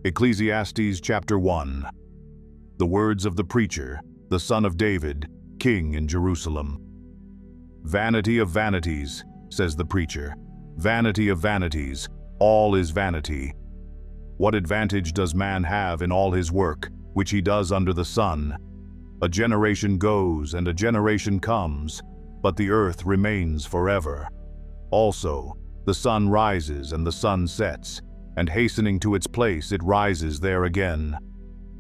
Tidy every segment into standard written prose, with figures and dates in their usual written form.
Ecclesiastes chapter 1. The words of the preacher, the son of David, king in Jerusalem. Vanity of vanities, says the preacher. Vanity of vanities, all is vanity. What advantage does man have in all his work, which he does under the sun? A generation goes and a generation comes, but the earth remains forever. Also, the sun rises and the sun sets, and hastening to its place it rises there again.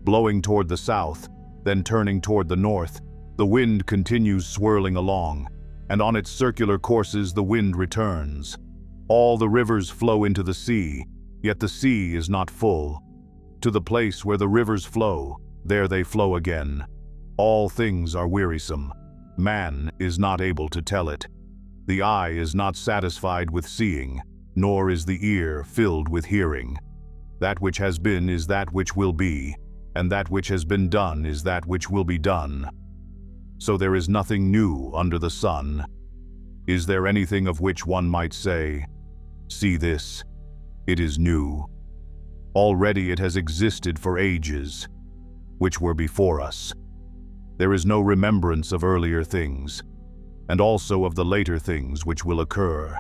Blowing toward the south, then turning toward the north, the wind continues swirling along, and on its circular courses the wind returns. All the rivers flow into the sea, yet the sea is not full. To the place where the rivers flow, there they flow again. All things are wearisome. Man is not able to tell it. The eye is not satisfied with seeing, nor is the ear filled with hearing. That which has been is that which will be, and that which has been done is that which will be done. So there is nothing new under the sun. Is there anything of which one might say, "See this, it is new"? Already it has existed for ages, which were before us. There is no remembrance of earlier things, and also of the later things which will occur.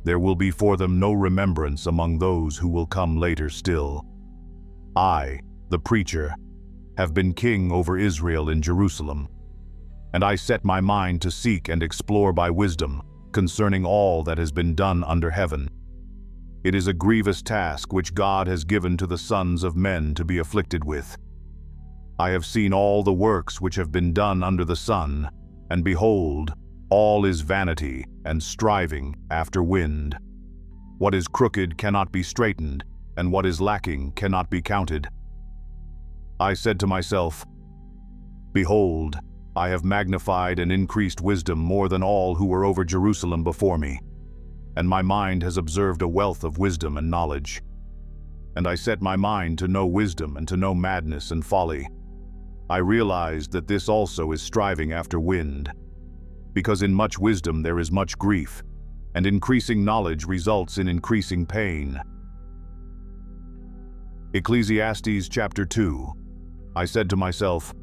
There will be for them no remembrance among those who will come later still. I, the preacher, have been king over Israel in Jerusalem, and I set my mind to seek and explore by wisdom concerning all that has been done under heaven. It is a grievous task which God has given to the sons of men to be afflicted with. I have seen all the works which have been done under the sun, and behold, all is vanity and striving after wind. What is crooked cannot be straightened, and what is lacking cannot be counted. I said to myself, "Behold, I have magnified and increased wisdom more than all who were over Jerusalem before me, and my mind has observed a wealth of wisdom and knowledge. And I set my mind to know wisdom and to know madness and folly. I realized that this also is striving after wind, because in much wisdom there is much grief, and increasing knowledge results in increasing pain." Ecclesiastes chapter 2. I said to myself,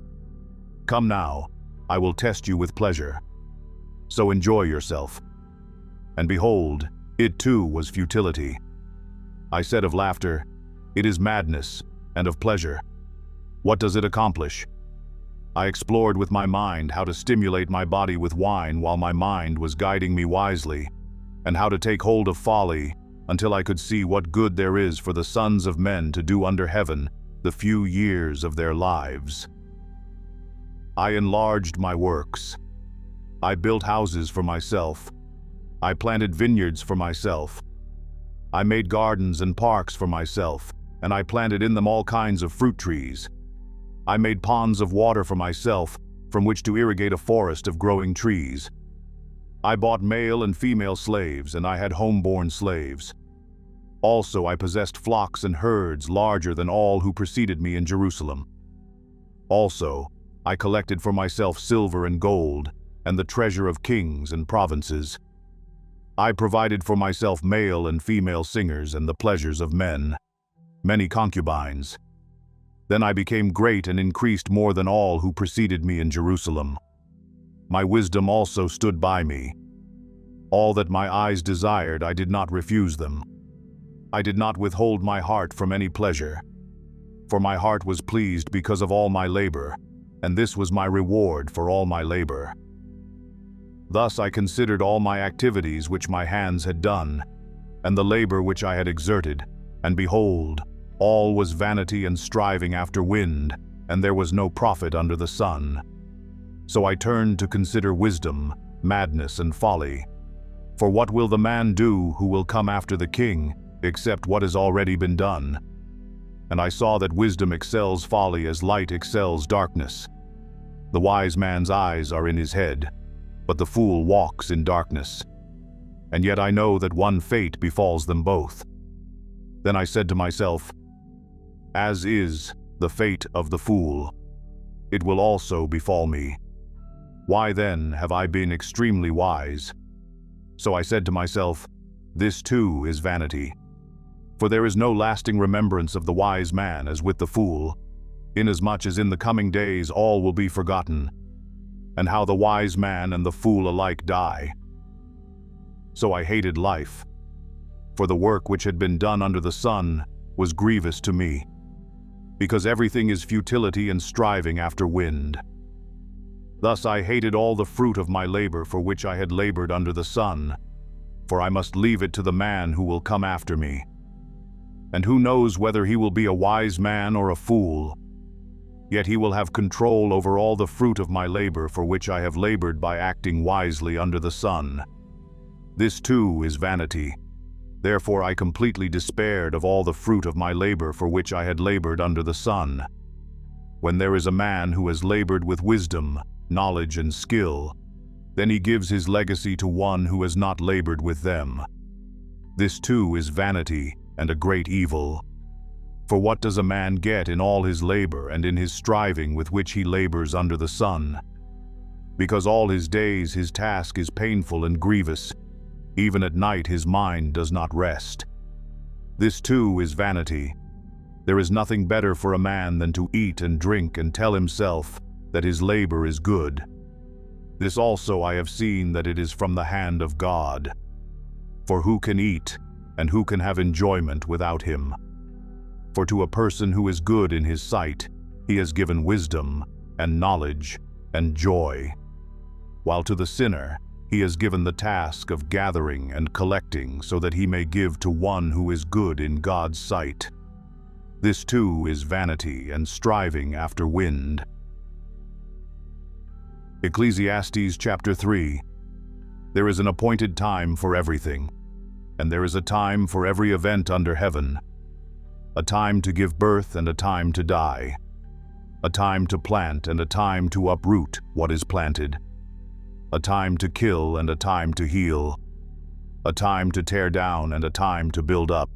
"Come now, I will test you with pleasure. So enjoy yourself." And behold, it too was futility. I said of laughter, "It is madness," and of pleasure, "What does it accomplish?" I explored with my mind how to stimulate my body with wine while my mind was guiding me wisely, and how to take hold of folly until I could see what good there is for the sons of men to do under heaven the few years of their lives. I enlarged my works. I built houses for myself. I planted vineyards for myself. I made gardens and parks for myself, and I planted in them all kinds of fruit trees. I made ponds of water for myself, from which to irrigate a forest of growing trees. I bought male and female slaves, and I had home-born slaves. Also I possessed flocks and herds larger than all who preceded me in Jerusalem. Also I collected for myself silver and gold, and the treasure of kings and provinces. I provided for myself male and female singers and the pleasures of men, many concubines. Then I became great and increased more than all who preceded me in Jerusalem. My wisdom also stood by me. All that my eyes desired, I did not refuse them. I did not withhold my heart from any pleasure. For my heart was pleased because of all my labor, and this was my reward for all my labor. Thus I considered all my activities which my hands had done, and the labor which I had exerted, and behold, all was vanity and striving after wind, and there was no profit under the sun. So I turned to consider wisdom, madness, and folly. For what will the man do who will come after the king, except what has already been done? And I saw that wisdom excels folly as light excels darkness. The wise man's eyes are in his head, but the fool walks in darkness. And yet I know that one fate befalls them both. Then I said to myself, "As is the fate of the fool, it will also befall me. Why then have I been extremely wise?" So I said to myself, "This too is vanity." For there is no lasting remembrance of the wise man as with the fool, inasmuch as in the coming days all will be forgotten, and how the wise man and the fool alike die. So I hated life, for the work which had been done under the sun was grievous to me, because everything is futility and striving after wind. Thus I hated all the fruit of my labor for which I had labored under the sun, for I must leave it to the man who will come after me. And who knows whether he will be a wise man or a fool? Yet he will have control over all the fruit of my labor for which I have labored by acting wisely under the sun. This too is vanity. Therefore I completely despaired of all the fruit of my labor for which I had labored under the sun. When there is a man who has labored with wisdom, knowledge, and skill, then he gives his legacy to one who has not labored with them. This too is vanity and a great evil. For what does a man get in all his labor and in his striving with which he labors under the sun? Because all his days his task is painful and grievous, even at night his mind does not rest. This too is vanity. There is nothing better for a man than to eat and drink and tell himself that his labor is good. This also I have seen that it is from the hand of God. For who can eat, and who can have enjoyment without him? For to a person who is good in his sight, he has given wisdom, and knowledge, and joy, while to the sinner he has given the task of gathering and collecting so that he may give to one who is good in God's sight. This too is vanity and striving after wind. Ecclesiastes chapter 3. There is an appointed time for everything, and there is a time for every event under heaven, a time to give birth and a time to die, a time to plant and a time to uproot what is planted, a time to kill and a time to heal, a time to tear down and a time to build up,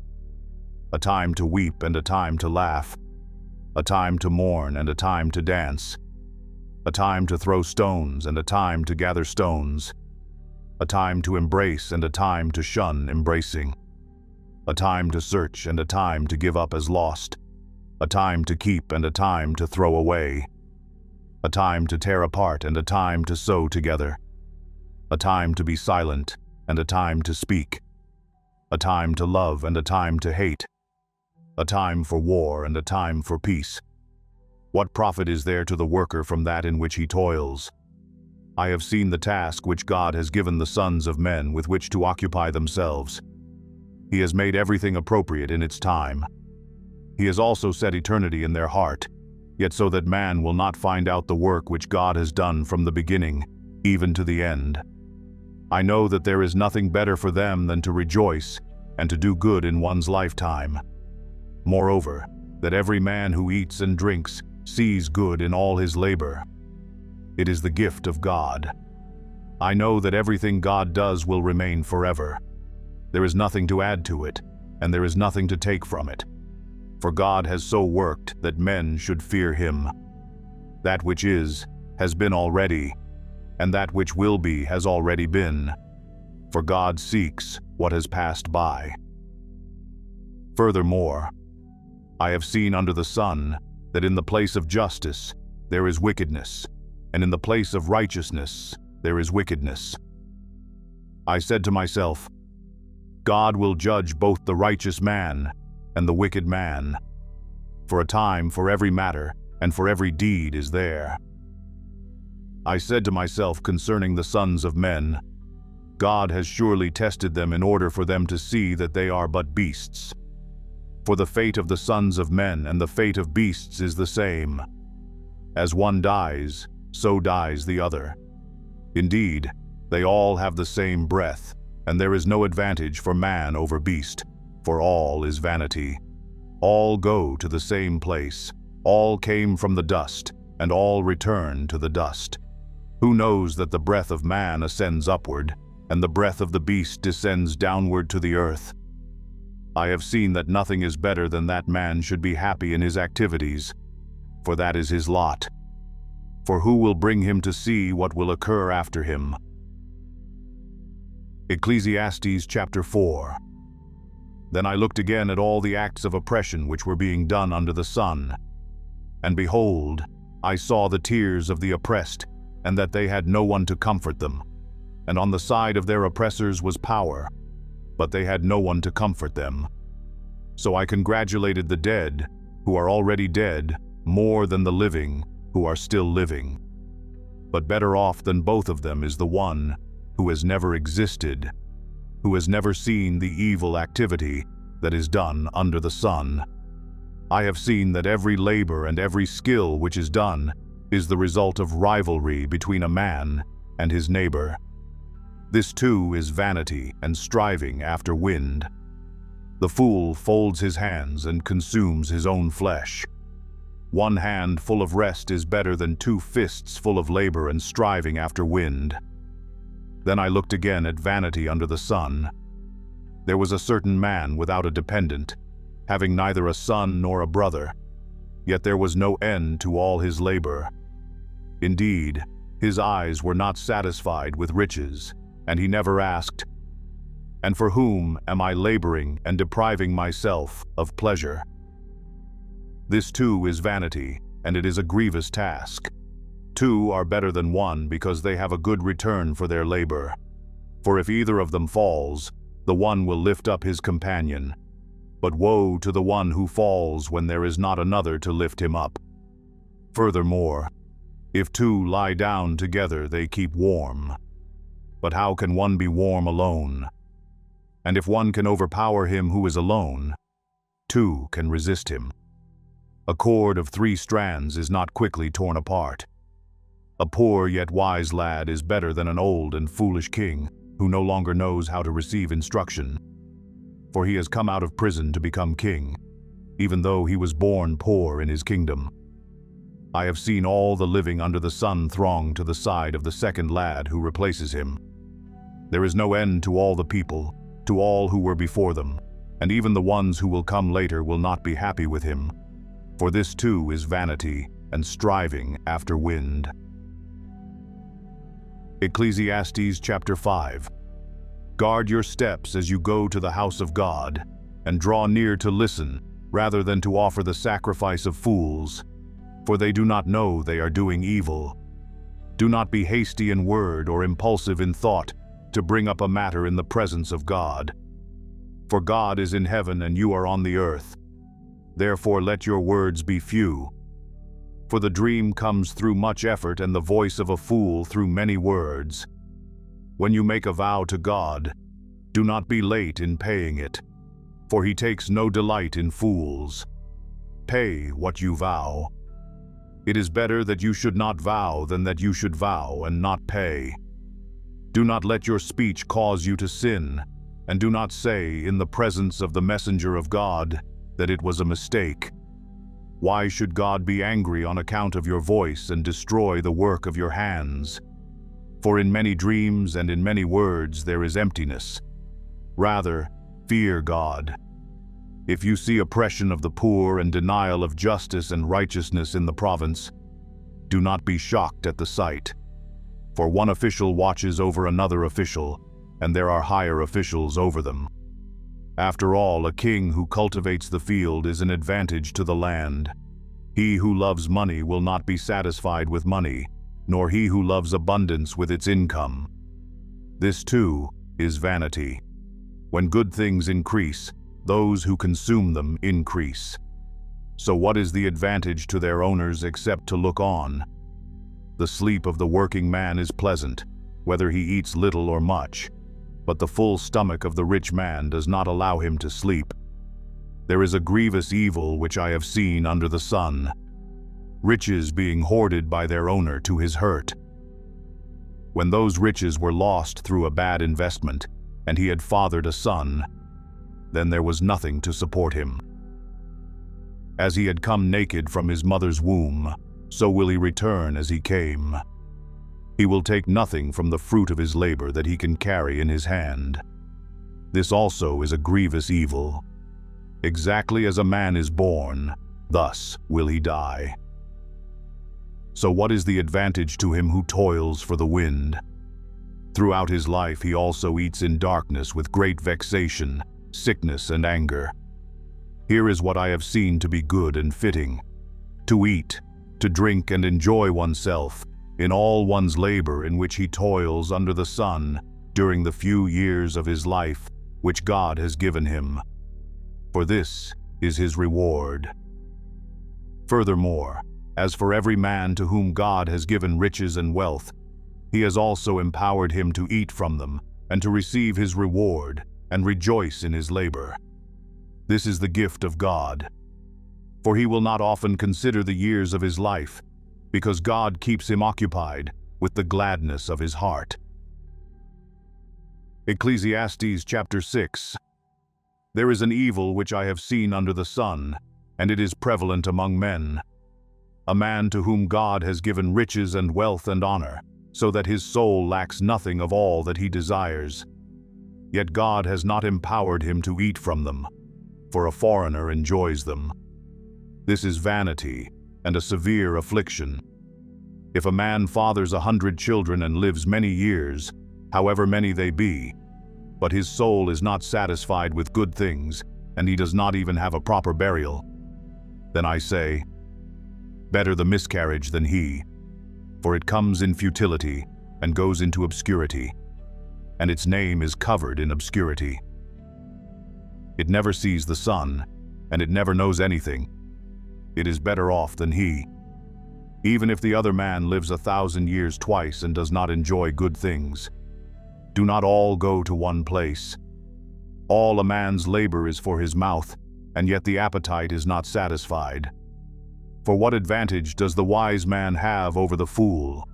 a time to weep and a time to laugh, a time to mourn and a time to dance, a time to throw stones and a time to gather stones, a time to embrace and a time to shun embracing, a time to search and a time to give up as lost, a time to keep and a time to throw away, a time to tear apart and a time to sew together, a time to be silent and a time to speak, a time to love and a time to hate, a time for war and a time for peace. What profit is there to the worker from that in which he toils? I have seen the task which God has given the sons of men with which to occupy themselves. He has made everything appropriate in its time. He has also set eternity in their heart, yet so that man will not find out the work which God has done from the beginning, even to the end. I know that there is nothing better for them than to rejoice and to do good in one's lifetime. Moreover, that every man who eats and drinks sees good in all his labor. It is the gift of God. I know that everything God does will remain forever. There is nothing to add to it, and there is nothing to take from it. For God has so worked that men should fear him. That which is, has been already, and that which will be has already been. For God seeks what has passed by. Furthermore, I have seen under the sun that in the place of justice there is wickedness, and in the place of righteousness there is wickedness. I said to myself, God will judge both the righteous man and the wicked man. For a time for every matter and for every deed is there. I said to myself concerning the sons of men, God has surely tested them in order for them to see that they are but beasts. For the fate of the sons of men and the fate of beasts is the same. As one dies, so dies the other. Indeed, they all have the same breath, and there is no advantage for man over beast, for all is vanity. All go to the same place, all came from the dust, and all return to the dust. Who knows that the breath of man ascends upward, and the breath of the beast descends downward to the earth? I have seen that nothing is better than that man should be happy in his activities, for that is his lot. For who will bring him to see what will occur after him? Ecclesiastes chapter 4. Then I looked again at all the acts of oppression which were being done under the sun. And behold, I saw the tears of the oppressed, and that they had no one to comfort them. And on the side of their oppressors was power, but they had no one to comfort them. So I congratulated the dead, who are already dead, more than the living, who are still living. But better off than both of them is the one who has never existed, who has never seen the evil activity that is done under the sun. I have seen that every labor and every skill which is done is the result of rivalry between a man and his neighbor. This too is vanity and striving after wind. The fool folds his hands and consumes his own flesh. One hand full of rest is better than 2 fists full of labor and striving after wind. Then I looked again at vanity under the sun. There was a certain man without a dependent, having neither a son nor a brother, yet there was no end to all his labor. Indeed, his eyes were not satisfied with riches, and he never asked, "And for whom am I laboring and depriving myself of pleasure?" This too is vanity, and it is a grievous task. 2 are better than 1 because they have a good return for their labor. For if either of them falls, the one will lift up his companion. But woe to the one who falls when there is not another to lift him up. Furthermore, if 2 lie down together, they keep warm. But how can one be warm alone? And if one can overpower him who is alone, 2 can resist him. A cord of 3 strands is not quickly torn apart. A poor yet wise lad is better than an old and foolish king who no longer knows how to receive instruction. For he has come out of prison to become king, even though he was born poor in his kingdom. I have seen all the living under the sun throng to the side of the second lad who replaces him. There is no end to all the people, to all who were before them, and even the ones who will come later will not be happy with him. For this too is vanity and striving after wind. Ecclesiastes chapter 5. Guard your steps as you go to the house of God, and draw near to listen, rather than to offer the sacrifice of fools, for they do not know they are doing evil. Do not be hasty in word or impulsive in thought to bring up a matter in the presence of God. For God is in heaven and you are on the earth. Therefore let your words be few. For the dream comes through much effort, and the voice of a fool through many words. When you make a vow to God, do not be late in paying it, for he takes no delight in fools. Pay what you vow. It is better that you should not vow than that you should vow and not pay. Do not let your speech cause you to sin, and do not say in the presence of the messenger of God that it was a mistake. Why should God be angry on account of your voice and destroy the work of your hands? For in many dreams and in many words there is emptiness. Rather, fear God. If you see oppression of the poor and denial of justice and righteousness in the province, do not be shocked at the sight. For one official watches over another official, and there are higher officials over them. After all, a king who cultivates the field is an advantage to the land. He who loves money will not be satisfied with money, nor he who loves abundance with its income. This too is vanity. When good things increase, those who consume them increase. So what is the advantage to their owners except to look on? The sleep of the working man is pleasant, whether he eats little or much, but the full stomach of the rich man does not allow him to sleep. There is a grievous evil which I have seen under the sun, riches being hoarded by their owner to his hurt. When those riches were lost through a bad investment, and he had fathered a son, then there was nothing to support him. As he had come naked from his mother's womb, so will he return as he came. He will take nothing from the fruit of his labor that he can carry in his hand. This also is a grievous evil. Exactly as a man is born, thus will he die. So what is the advantage to him who toils for the wind? Throughout his life he also eats in darkness with great vexation, sickness and anger. Here is what I have seen to be good and fitting: to eat, to drink and enjoy oneself in all one's labor in which he toils under the sun during the few years of his life which God has given him. For this is his reward. Furthermore, as for every man to whom God has given riches and wealth, he has also empowered him to eat from them and to receive his reward and rejoice in his labor. This is the gift of God. For he will not often consider the years of his life, because God keeps him occupied with the gladness of his heart. Ecclesiastes chapter 6. There is an evil which I have seen under the sun, and it is prevalent among men. A man to whom God has given riches and wealth and honor, so that his soul lacks nothing of all that he desires. Yet God has not empowered him to eat from them, for a foreigner enjoys them. This is vanity and a severe affliction. If a man fathers 100 children and lives many years, however many they be, but his soul is not satisfied with good things, and he does not even have a proper burial, then I say, better the miscarriage than he, for it comes in futility and goes into obscurity, and its name is covered in obscurity. It never sees the sun, and it never knows anything. It is better off than he. Even if the other man lives 1,000 years twice and does not enjoy good things. Do not all go to one place. All a man's labor is for his mouth, and yet the appetite is not satisfied. For what advantage does the wise man have over the fool?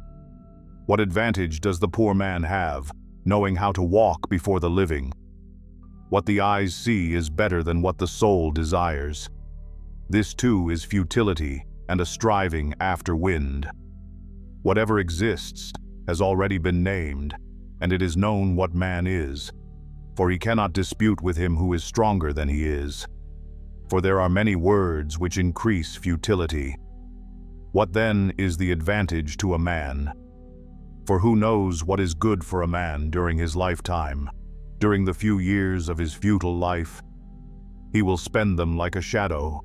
What advantage does the poor man have, knowing how to walk before the living? What the eyes see is better than what the soul desires. This too is futility and a striving after wind. Whatever exists has already been named, and it is known what man is, for he cannot dispute with him who is stronger than he is. For there are many words which increase futility. What then is the advantage to a man? For who knows what is good for a man during his lifetime, during the few years of his futile life? He will spend them like a shadow.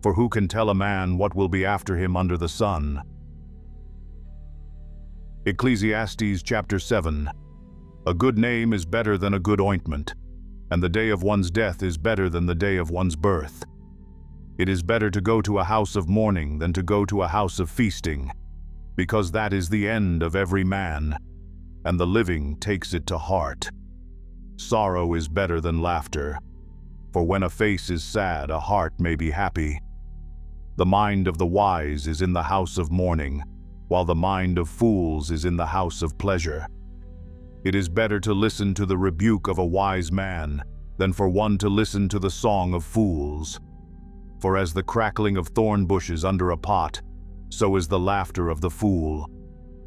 For who can tell a man what will be after him under the sun? Ecclesiastes chapter 7. A good name is better than a good ointment, and the day of one's death is better than the day of one's birth. It is better to go to a house of mourning than to go to a house of feasting, because that is the end of every man, and the living takes it to heart. Sorrow is better than laughter, for when a face is sad, a heart may be happy. The mind of the wise is in the house of mourning, while the mind of fools is in the house of pleasure. It is better to listen to the rebuke of a wise man than for one to listen to the song of fools. For as the crackling of thorn bushes under a pot, so is the laughter of the fool.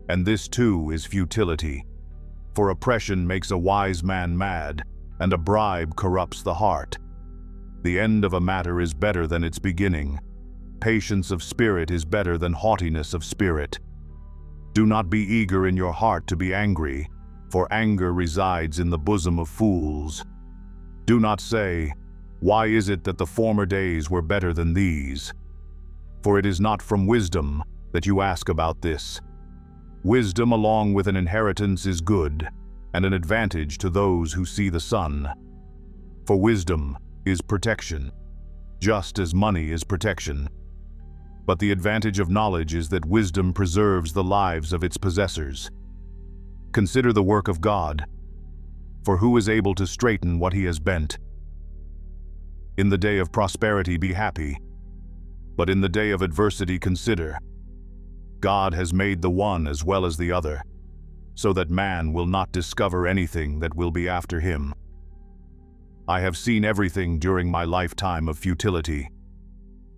And this too is futility. For oppression makes a wise man mad, and a bribe corrupts the heart. The end of a matter is better than its beginning. Patience of spirit is better than haughtiness of spirit. Do not be eager in your heart to be angry, for anger resides in the bosom of fools. Do not say, "Why is it that the former days were better than these?" For it is not from wisdom that you ask about this. Wisdom along with an inheritance is good, and an advantage to those who see the sun. For wisdom is protection, just as money is protection. But the advantage of knowledge is that wisdom preserves the lives of its possessors. Consider the work of God, for who is able to straighten what he has bent? In the day of prosperity be happy, but in the day of adversity consider. God has made the one as well as the other, so that man will not discover anything that will be after him. I have seen everything during my lifetime of futility.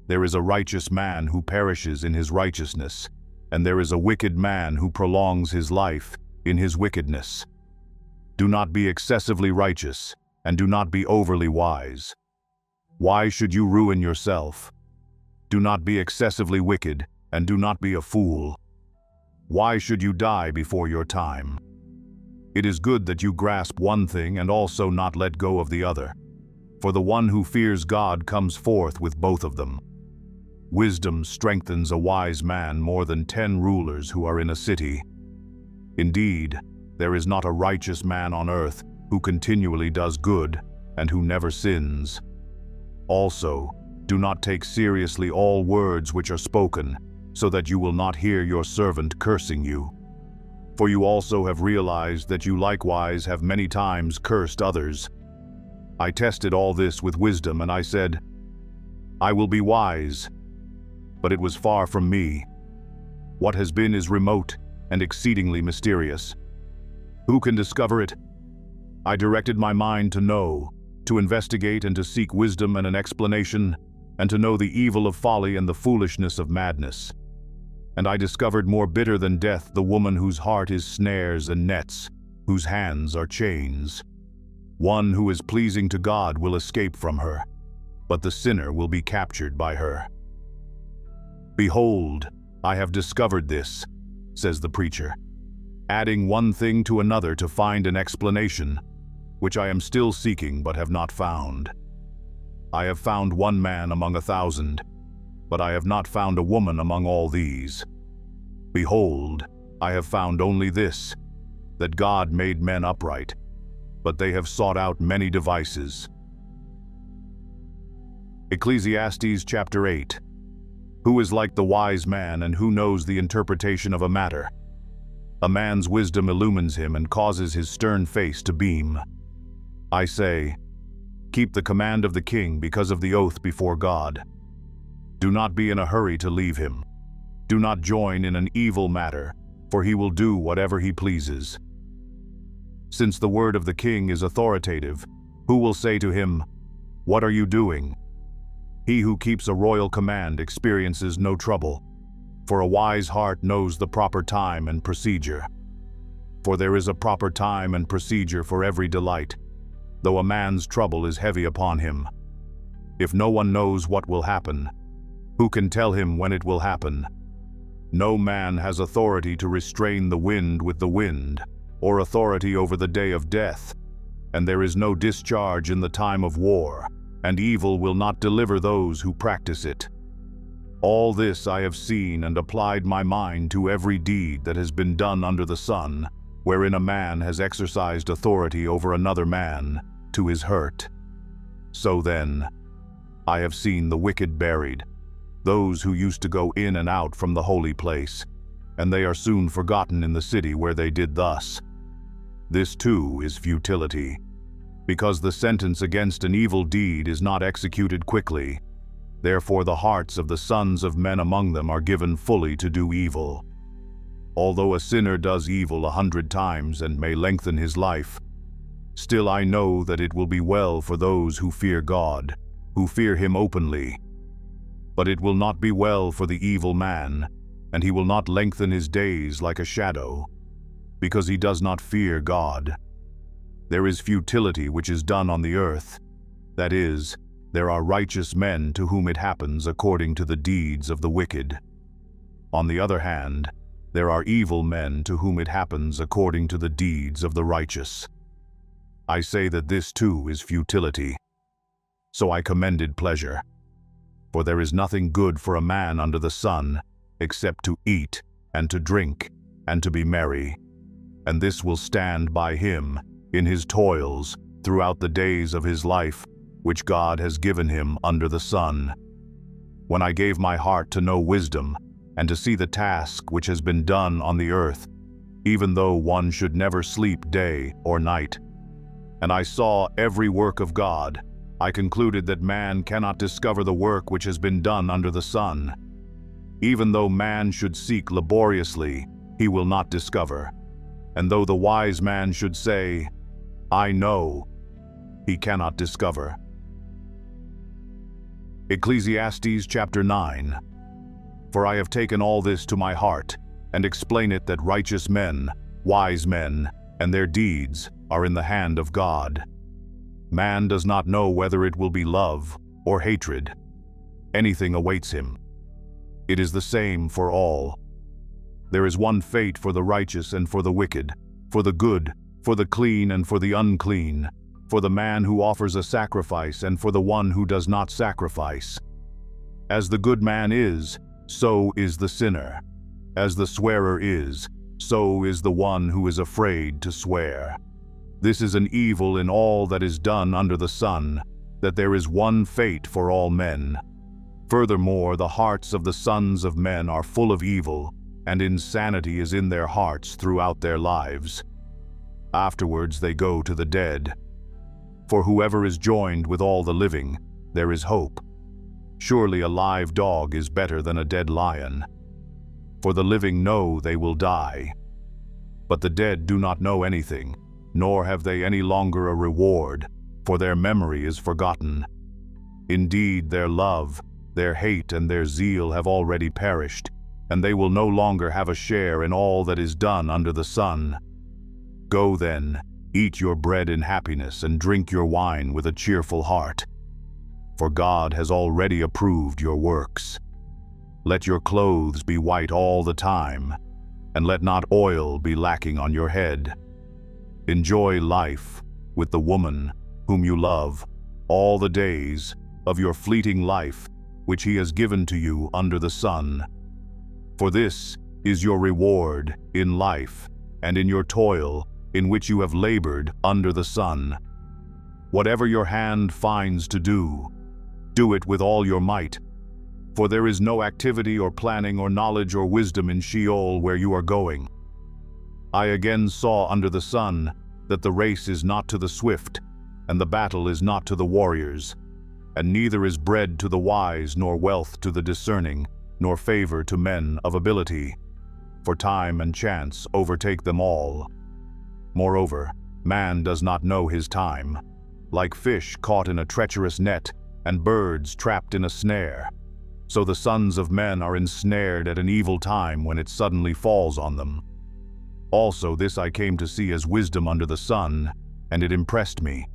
There is a righteous man who perishes in his righteousness, and there is a wicked man who prolongs his life in his wickedness. Do not be excessively righteous, and do not be overly wise. Why should you ruin yourself? Do not be excessively wicked, and do not be a fool. Why should you die before your time? It is good that you grasp one thing and also not let go of the other. for the one who fears God comes forth with both of them. Wisdom strengthens a wise man more than 10 rulers who are in a city. Indeed, there is not a righteous man on earth who continually does good and who never sins. Also, do not take seriously all words which are spoken, so that you will not hear your servant cursing you. For you also have realized that you likewise have many times cursed others. I tested all this with wisdom, and I said, I will be wise. But it was far from me. What has been is remote and exceedingly mysterious. Who can discover it? I directed my mind to know, to investigate and to seek wisdom and an explanation, and to know the evil of folly and the foolishness of madness. And I discovered more bitter than death the woman whose heart is snares and nets, whose hands are chains. One who is pleasing to God will escape from her, but the sinner will be captured by her. Behold, I have discovered this, says the preacher, adding one thing to another to find an explanation, which I am still seeking but have not found. I have found one man among 1,000, but I have not found a woman among all these. Behold, I have found only this, that God made men upright, but they have sought out many devices. Ecclesiastes chapter 8. Who is like the wise man, and who knows the interpretation of a matter? A man's wisdom illumines him and causes his stern face to beam. I say, keep the command of the king because of the oath before God. Do not be in a hurry to leave him. Do not join in an evil matter, for he will do whatever he pleases. Since the word of the king is authoritative, who will say to him, what are you doing? He who keeps a royal command experiences no trouble, for a wise heart knows the proper time and procedure. For there is a proper time and procedure for every delight, though a man's trouble is heavy upon him. If no one knows what will happen, who can tell him when it will happen? No man has authority to restrain the wind with the wind, or authority over the day of death, and there is no discharge in the time of war, and evil will not deliver those who practice it. All this I have seen and applied my mind to every deed that has been done under the sun, wherein a man has exercised authority over another man, to his hurt. So then, I have seen the wicked buried, those who used to go in and out from the holy place, and they are soon forgotten in the city where they did thus. This too is futility, because the sentence against an evil deed is not executed quickly. Therefore the hearts of the sons of men among them are given fully to do evil. Although a sinner does evil 100 times and may lengthen his life, still I know that it will be well for those who fear God, who fear him openly. But it will not be well for the evil man, and he will not lengthen his days like a shadow, because he does not fear God. There is futility which is done on the earth, that is, there are righteous men to whom it happens according to the deeds of the wicked. On the other hand, there are evil men to whom it happens according to the deeds of the righteous. I say that this too is futility. So I commended pleasure. For there is nothing good for a man under the sun, except to eat and to drink and to be merry. And this will stand by him in his toils throughout the days of his life, which God has given him under the sun. When I gave my heart to know wisdom, and to see the task which has been done on the earth, even though one should never sleep day or night, and I saw every work of God, I concluded that man cannot discover the work which has been done under the sun. Even though man should seek laboriously, he will not discover. And though the wise man should say, I know, he cannot discover. Ecclesiastes chapter 9. For I have taken all this to my heart, and explain it that righteous men, wise men, and their deeds are in the hand of God. Man does not know whether it will be love or hatred. Anything awaits him. It is the same for all. There is one fate for the righteous and for the wicked, for the good, for the clean and for the unclean. for the man who offers a sacrifice and for the one who does not sacrifice. As the good man is, so is the sinner. As the swearer is, so is the one who is afraid to swear. This is an evil in all that is done under the sun, that there is one fate for all men. Furthermore, the hearts of the sons of men are full of evil, and insanity is in their hearts throughout their lives. Afterwards they go to the dead. For whoever is joined with all the living, there is hope. Surely a live dog is better than a dead lion. For the living know they will die. But the dead do not know anything, nor have they any longer a reward, for their memory is forgotten. Indeed, their love, their hate, and their zeal have already perished, and they will no longer have a share in all that is done under the sun. Go then, eat your bread in happiness and drink your wine with a cheerful heart. For God has already approved your works. Let your clothes be white all the time, and let not oil be lacking on your head. Enjoy life with the woman whom you love all the days of your fleeting life, which he has given to you under the sun. For this is your reward in life and in your toil, in which you have labored under the sun. Whatever your hand finds to do, do it with all your might, for there is no activity or planning or knowledge or wisdom in Sheol where you are going. I again saw under the sun that the race is not to the swift, and the battle is not to the warriors, and neither is bread to the wise, nor wealth to the discerning, nor favor to men of ability, for time and chance overtake them all. Moreover, man does not know his time, like fish caught in a treacherous net, and birds trapped in a snare. So the sons of men are ensnared at an evil time when it suddenly falls on them. Also this I came to see as wisdom under the sun, and it impressed me.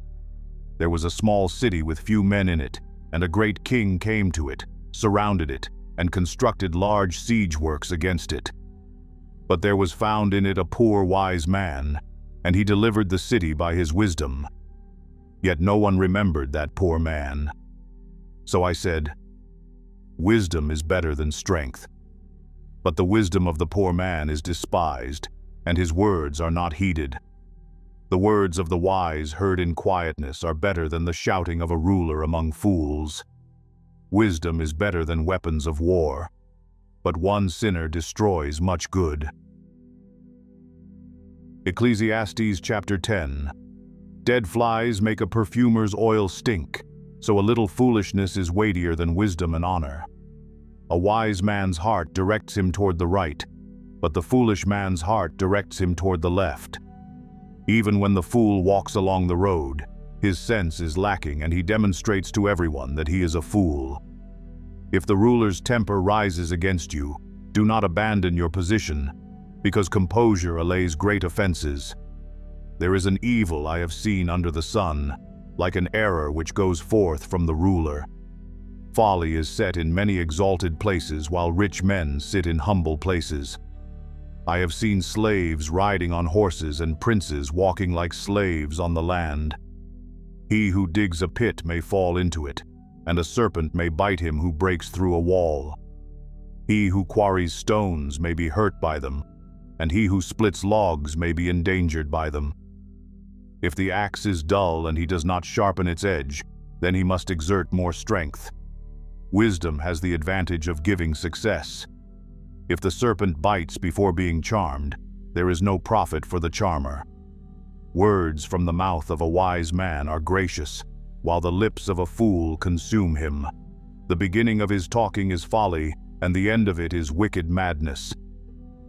There was a small city with few men in it, and a great king came to it, surrounded it, and constructed large siege works against it. But there was found in it a poor wise man, and he delivered the city by his wisdom. Yet no one remembered that poor man. So I said, wisdom is better than strength. But the wisdom of the poor man is despised, and his words are not heeded. The words of the wise heard in quietness are better than the shouting of a ruler among fools. Wisdom is better than weapons of war, but one sinner destroys much good. Ecclesiastes chapter 10. Dead flies make a perfumer's oil stink, so a little foolishness is weightier than wisdom and honor. A wise man's heart directs him toward the right, but the foolish man's heart directs him toward the left. Even when the fool walks along the road, his sense is lacking, and he demonstrates to everyone that he is a fool. If the ruler's temper rises against you, do not abandon your position, because composure allays great offenses. There is an evil I have seen under the sun, like an error which goes forth from the ruler. Folly is set in many exalted places, while rich men sit in humble places. I have seen slaves riding on horses and princes walking like slaves on the land. He who digs a pit may fall into it, and a serpent may bite him who breaks through a wall. He who quarries stones may be hurt by them, and he who splits logs may be endangered by them. If the axe is dull and he does not sharpen its edge, then he must exert more strength. Wisdom has the advantage of giving success. If the serpent bites before being charmed, there is no profit for the charmer. Words from the mouth of a wise man are gracious, while the lips of a fool consume him. The beginning of his talking is folly, and the end of it is wicked madness.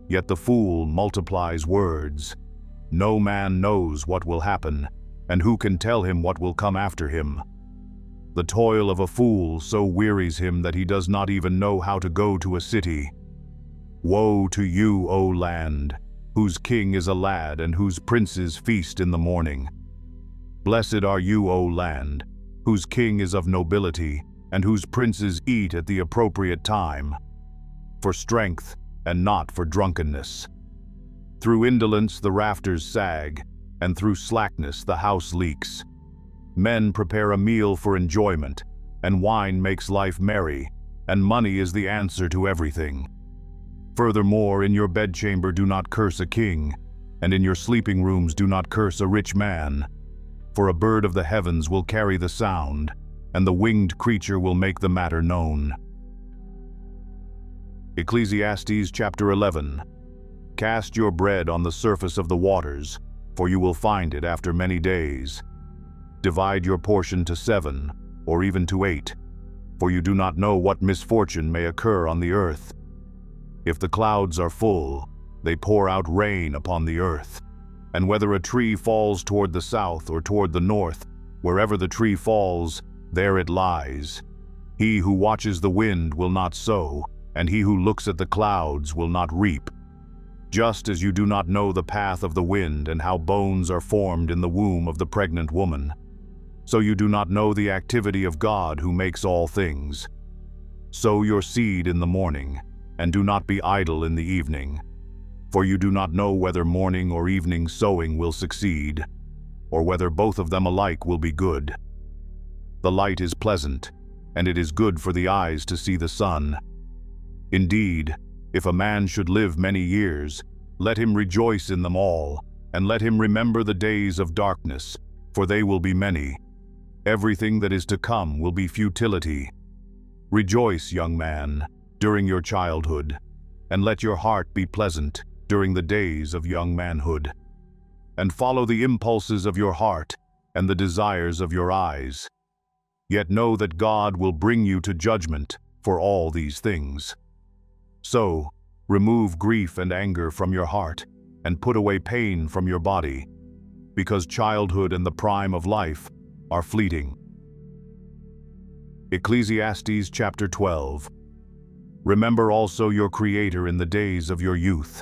Yet the fool multiplies words. No man knows what will happen, and who can tell him what will come after him? The toil of a fool so wearies him that he does not even know how to go to a city. Woe to you, O land, whose king is a lad and whose princes feast in the morning. Blessed are you, O land, whose king is of nobility and whose princes eat at the appropriate time, for strength and not for drunkenness. Through indolence the rafters sag, and through slackness the house leaks. Men prepare a meal for enjoyment, and wine makes life merry, and money is the answer to everything. Furthermore, in your bedchamber do not curse a king, and in your sleeping rooms do not curse a rich man. For a bird of the heavens will carry the sound, and the winged creature will make the matter known. Ecclesiastes chapter 11. Cast your bread on the surface of the waters, for you will find it after many days. Divide your portion to 7, or even to 8, for you do not know what misfortune may occur on the earth. If the clouds are full, they pour out rain upon the earth. And whether a tree falls toward the south or toward the north, wherever the tree falls, there it lies. He who watches the wind will not sow, and he who looks at the clouds will not reap. Just as you do not know the path of the wind and how bones are formed in the womb of the pregnant woman, so you do not know the activity of God who makes all things. Sow your seed in the morning, and do not be idle in the evening. For you do not know whether morning or evening sowing will succeed, or whether both of them alike will be good. The light is pleasant, and it is good for the eyes to see the sun. Indeed, if a man should live many years, let him rejoice in them all, and let him remember the days of darkness, for they will be many. Everything that is to come will be futility. Rejoice, young man, during your childhood, and let your heart be pleasant during the days of young manhood. And follow the impulses of your heart and the desires of your eyes. Yet know that God will bring you to judgment for all these things. So, remove grief and anger from your heart, and put away pain from your body, because childhood and the prime of life are fleeting. Ecclesiastes chapter 12. Remember also your Creator in the days of your youth,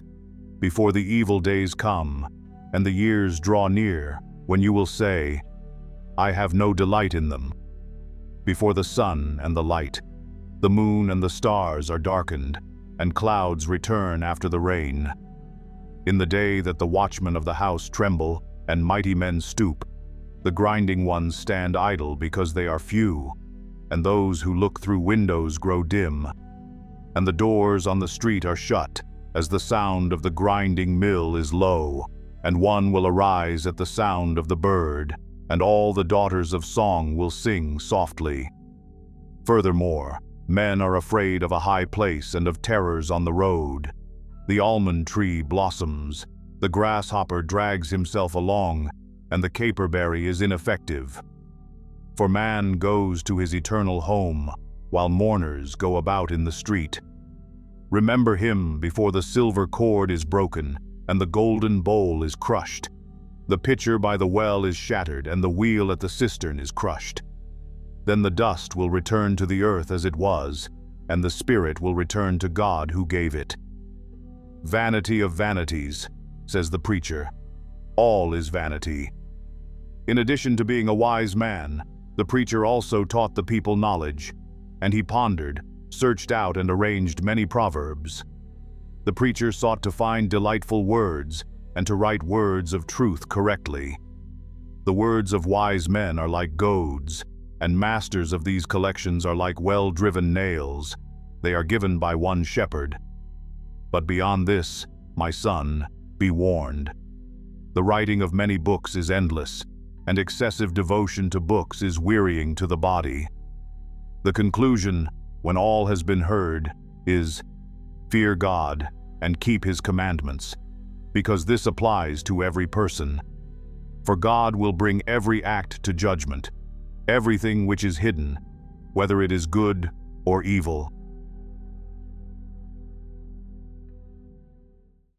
before the evil days come, and the years draw near, when you will say, I have no delight in them. Before the sun and the light, the moon and the stars are darkened, and clouds return after the rain. In the day that the watchmen of the house tremble, and mighty men stoop, the grinding ones stand idle because they are few, and those who look through windows grow dim. And the doors on the street are shut, as the sound of the grinding mill is low, and one will arise at the sound of the bird, and all the daughters of song will sing softly. Furthermore, men are afraid of a high place and of terrors on the road. The almond tree blossoms, the grasshopper drags himself along, and the caperberry is ineffective. For man goes to his eternal home, while mourners go about in the street. Remember him before the silver cord is broken, and the golden bowl is crushed. The pitcher by the well is shattered, and the wheel at the cistern is crushed. Then the dust will return to the earth as it was, and the spirit will return to God who gave it. Vanity of vanities, says the preacher. All is vanity. In addition to being a wise man, the preacher also taught the people knowledge, and he pondered, searched out, and arranged many proverbs. The preacher sought to find delightful words, and to write words of truth correctly. The words of wise men are like goads, and masters of these collections are like well-driven nails. They are given by one shepherd. But beyond this, my son, be warned. The writing of many books is endless, and excessive devotion to books is wearying to the body. The conclusion, when all has been heard, is, fear God and keep his commandments, because this applies to every person. For God will bring every act to judgment, everything which is hidden, whether it is good or evil.